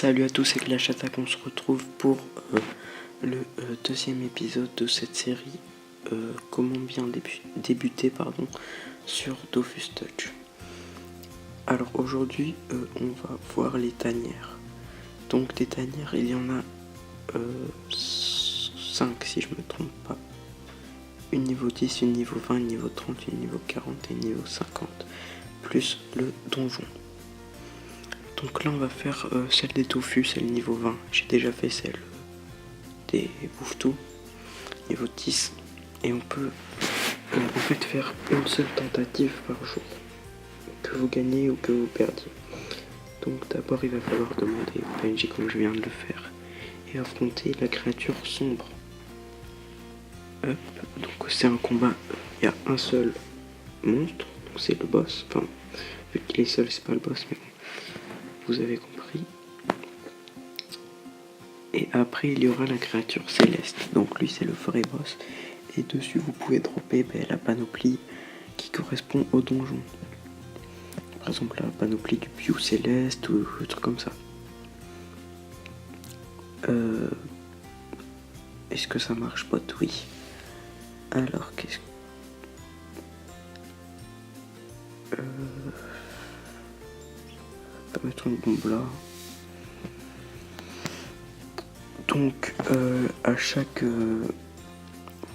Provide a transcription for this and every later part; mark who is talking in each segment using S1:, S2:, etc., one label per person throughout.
S1: Salut à tous, c'est Clash Attack, on se retrouve pour le deuxième épisode de cette série comment bien débuter sur Dofus Touch. Alors aujourd'hui on va voir les tanières. Donc des tanières, il y en a 5 si je me trompe pas. Une niveau 10, une niveau 20, une niveau 30, une niveau 40 et une niveau 50. Plus le donjon. Donc là on va faire celle des tofu, c'est le niveau 20. J'ai déjà fait celle des bouffe-tout, niveau 10. Et on peut en fait faire une seule tentative par jour. Que vous gagnez ou que vous perdiez. Donc d'abord il va falloir demander au PNJ comme je viens de le faire. Et affronter la créature sombre. Hop. Donc c'est un combat, il y a un seul monstre, donc c'est le boss. Enfin, vu qu'il est seul c'est pas le boss mais bon. Vous avez compris. Et après il y aura la créature céleste. Donc lui c'est le vrai boss. Et dessus vous pouvez dropper la panoplie qui correspond au donjon. Par exemple la panoplie du Piu céleste ou un truc comme ça. Est-ce que ça marche pas? Oui. Alors qu'est-ce que... on va mettre une bombe là. Donc à chaque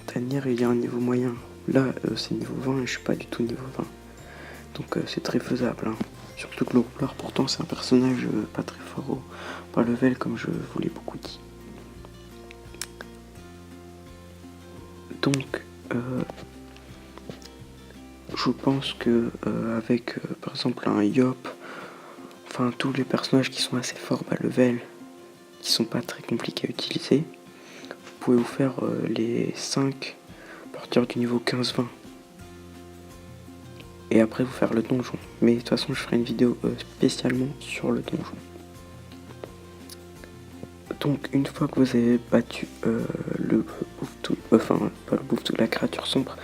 S1: tanière il y a un niveau moyen. Là c'est niveau 20 et je suis pas du tout niveau 20. Donc c'est très faisable. Hein. Surtout que le roublard pourtant c'est un personnage pas très fort au pas level comme je vous l'ai beaucoup dit. Donc je pense que avec par exemple un Yop, enfin tous les personnages qui sont assez forts bas level, qui sont pas très compliqués à utiliser, vous pouvez vous faire les 5 à partir du niveau 15-20. Et après vous faire le donjon. Mais de toute façon je ferai une vidéo spécialement sur le donjon. Donc une fois que vous avez battu le bouffe-tout, enfin pas le bouffe-tout, la créature sombre,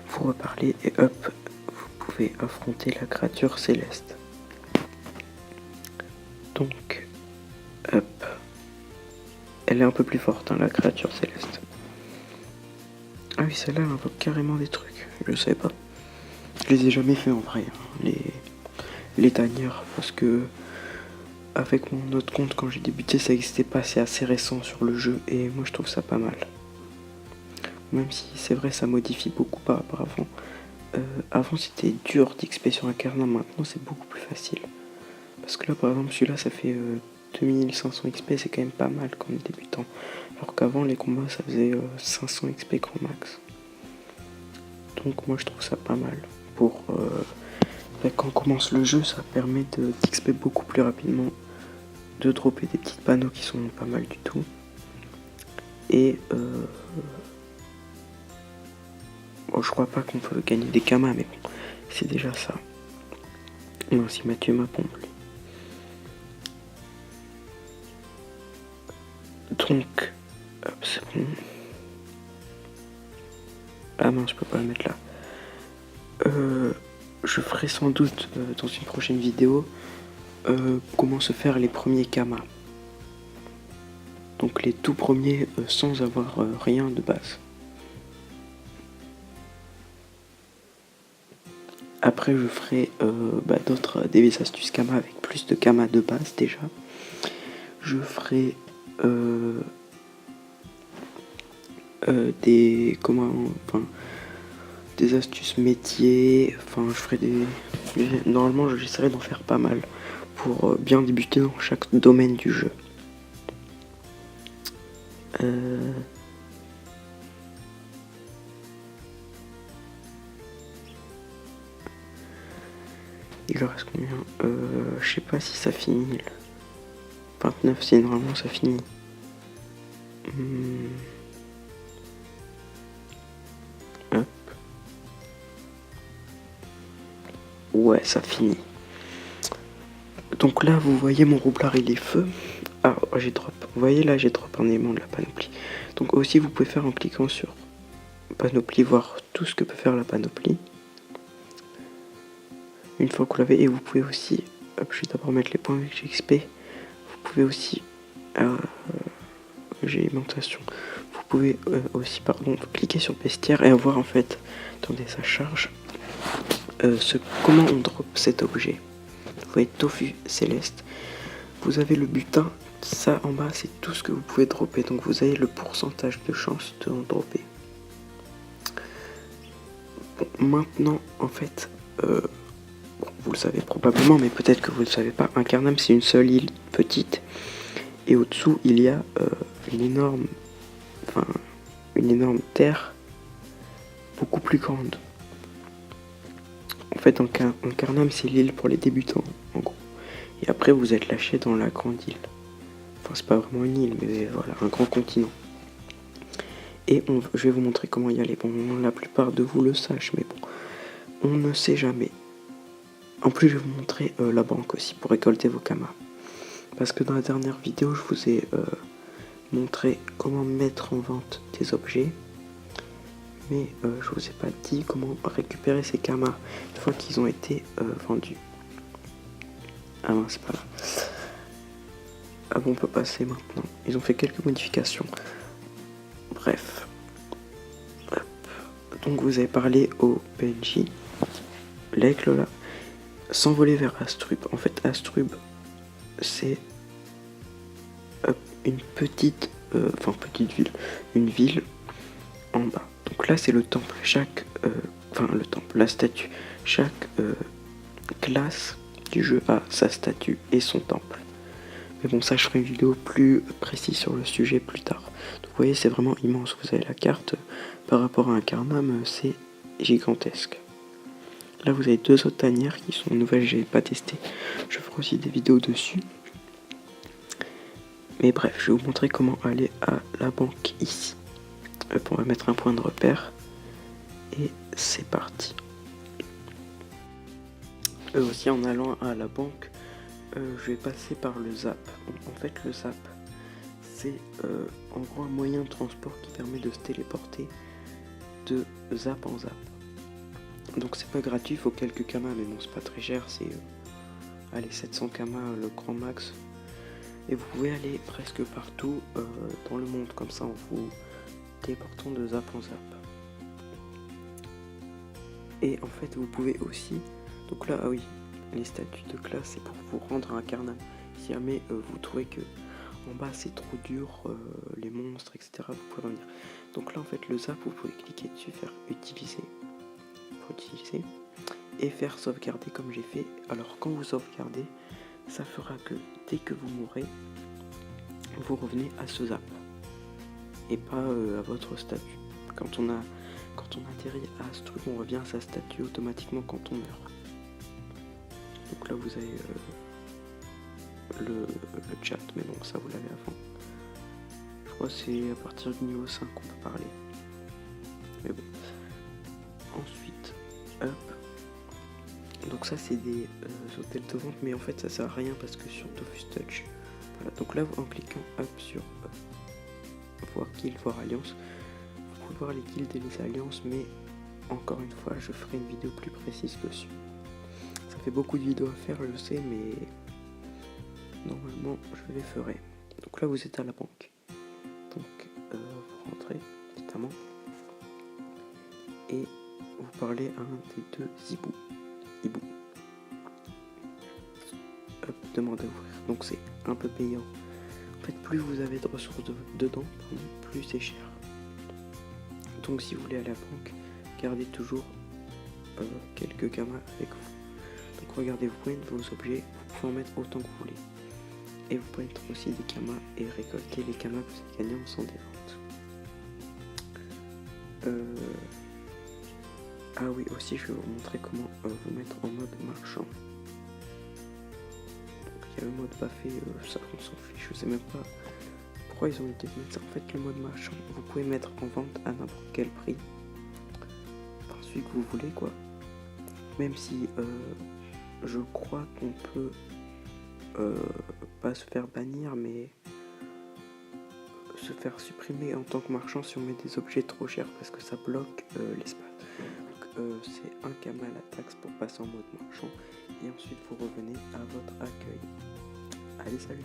S1: vous reparlez et hop, vous pouvez affronter la créature céleste. Donc hop, elle est un peu plus forte hein, la créature céleste. Ah oui, celle-là elle invoque carrément des trucs, je sais pas. Je les ai jamais fait en vrai, hein, les tanières, parce que avec mon autre compte quand j'ai débuté ça n'existait pas, c'est assez récent sur le jeu et moi je trouve ça pas mal. Même si c'est vrai ça modifie beaucoup par rapport à avant. Avant c'était dur d'XP sur un carnet, maintenant c'est beaucoup plus facile. Parce que là par exemple celui-là ça fait 2500 XP, c'est quand même pas mal quand on est débutant. Alors qu'avant les combats ça faisait 500 XP grand max. Donc moi je trouve ça pas mal. Pour quand on commence le jeu ça permet d'XP beaucoup plus rapidement. De dropper des petites panneaux qui sont pas mal du tout. Et bon, je crois pas qu'on peut gagner des kamas, mais bon, c'est déjà ça. Non, si Mathieu m'a pompe. Donc, hop, c'est bon. Ah mince, je peux pas le mettre là. Je ferai sans doute dans une prochaine vidéo comment se faire les premiers kamas. Donc les tout premiers sans avoir rien de base. Après je ferai des astuces kama avec plus de kama de base déjà. Je ferai des astuces métiers. Enfin je ferai des. Normalement j'essaierai d'en faire pas mal pour bien débuter dans chaque domaine du jeu. Il reste combien? Je sais pas si ça finit. 29, si normalement ça finit. Hop. Ouais, ça finit. Donc là, vous voyez mon roublard, il est feu. Ah, j'ai drop. Vous voyez là, j'ai drop un élément de la panoplie. Donc aussi, vous pouvez faire en cliquant sur panoplie, voir tout ce que peut faire la panoplie. Une fois que vous l'avez, et vous pouvez aussi, hop, je vais d'abord mettre les points avec XP. Vous pouvez aussi... j'ai alimentation. Vous pouvez aussi cliquer sur bestiaire et avoir en fait, attendez ça charge, comment on drop cet objet. Vous voyez tofu céleste, vous avez le butin, ça en bas c'est tout ce que vous pouvez dropper, donc vous avez le pourcentage de chance de en dropper. Bon, maintenant en fait, vous le savez probablement, mais peut-être que vous ne le savez pas, Incarnam c'est une seule île petite, et au-dessous il y a une énorme terre beaucoup plus grande. En fait, Incarnam c'est l'île pour les débutants, en gros. Et après, vous êtes lâché dans la grande île. Enfin, c'est pas vraiment une île, mais voilà, un grand continent. Et je vais vous montrer comment y aller. Bon, la plupart de vous le sachent, mais bon, on ne sait jamais. En plus, je vais vous montrer la banque aussi pour récolter vos kamas. Parce que dans la dernière vidéo, je vous ai montré comment mettre en vente des objets. Mais je vous ai pas dit comment récupérer ces kamas une fois qu'ils ont été vendus. Ah non, c'est pas là. Ah bon, on peut passer maintenant. Ils ont fait quelques modifications. Bref. Hop. Donc vous avez parlé au PNJ. L'aigle là. S'envoler vers Astrub. En fait, Astrub, c'est une petite ville. Une ville en bas. Donc là, c'est le temple. La statue. Chaque classe du jeu a sa statue et son temple. Mais bon, ça, je ferai une vidéo plus précise sur le sujet plus tard. Donc, vous voyez, c'est vraiment immense. Vous avez la carte par rapport à Incarnam, c'est gigantesque. Là, vous avez deux autres tanières qui sont nouvelles, j'ai pas testé. Je ferai aussi des vidéos dessus. Mais bref, je vais vous montrer comment aller à la banque ici. On va mettre un point de repère. Et c'est parti. Aussi, en allant à la banque, je vais passer par le zap. En fait, le zap, c'est en gros un moyen de transport qui permet de se téléporter de zap en zap. Donc c'est pas gratuit, il faut quelques kamas, mais bon c'est pas très cher, c'est 700 kamas le grand max. Et vous pouvez aller presque partout dans le monde comme ça en vous téléportant de zap en zap. Et en fait vous pouvez aussi, donc là ah oui, les statuts de classe c'est pour vous rendre un Incarnam. Si jamais vous trouvez que en bas c'est trop dur, les monstres etc, vous pouvez revenir. Donc là en fait le zap vous pouvez cliquer dessus, faire utiliser et faire sauvegarder comme j'ai fait. Alors quand vous sauvegardez, ça fera que dès que vous mourrez, vous revenez à ce zap et pas à votre statut. Quand on atterrit à Astrub, on revient à sa statue automatiquement quand on meurt. Donc là vous avez le chat, mais bon ça vous l'avez avant. Je crois que c'est à partir du niveau 5 qu'on peut parler. Mais bon. Ensuite, hop. Donc ça c'est des hôtels de vente, mais en fait ça sert à rien parce que sur Dofus Touch. Voilà, donc là en cliquant hop sur voir guild, voir alliance, vous pouvez voir les guildes et les alliances, mais encore une fois je ferai une vidéo plus précise dessus. Ça fait beaucoup de vidéos à faire, je sais, mais normalement je les ferai. Donc là vous êtes à la banque. Donc vous rentrez évidemment et vous parlez à un des deux hibou. Hop, demandez à ouvrir. Donc c'est un peu payant. En fait, plus vous avez de ressources dedans, plus c'est cher. Donc si vous voulez aller à la banque, gardez toujours quelques kamas avec vous. Donc regardez, vous pouvez mettre vos objets, vous pouvez en mettre autant que vous voulez. Et vous pouvez mettre aussi des kamas et récolter les kamas que vous avez gagnés en faisant des ventes. Ah oui, aussi je vais vous montrer comment vous mettre en mode marchand. Donc il y a le mode Baffé, ça on s'en fiche, je sais même pas pourquoi ils ont été mettre ça. En fait le mode marchand, vous pouvez mettre en vente à n'importe quel prix. Enfin celui que vous voulez quoi. Même si je crois qu'on peut pas se faire bannir, mais se faire supprimer en tant que marchand si on met des objets trop chers parce que ça bloque l'espace. C'est un kama à la taxe pour passer en mode marchand et ensuite vous revenez à votre accueil. Allez, salut!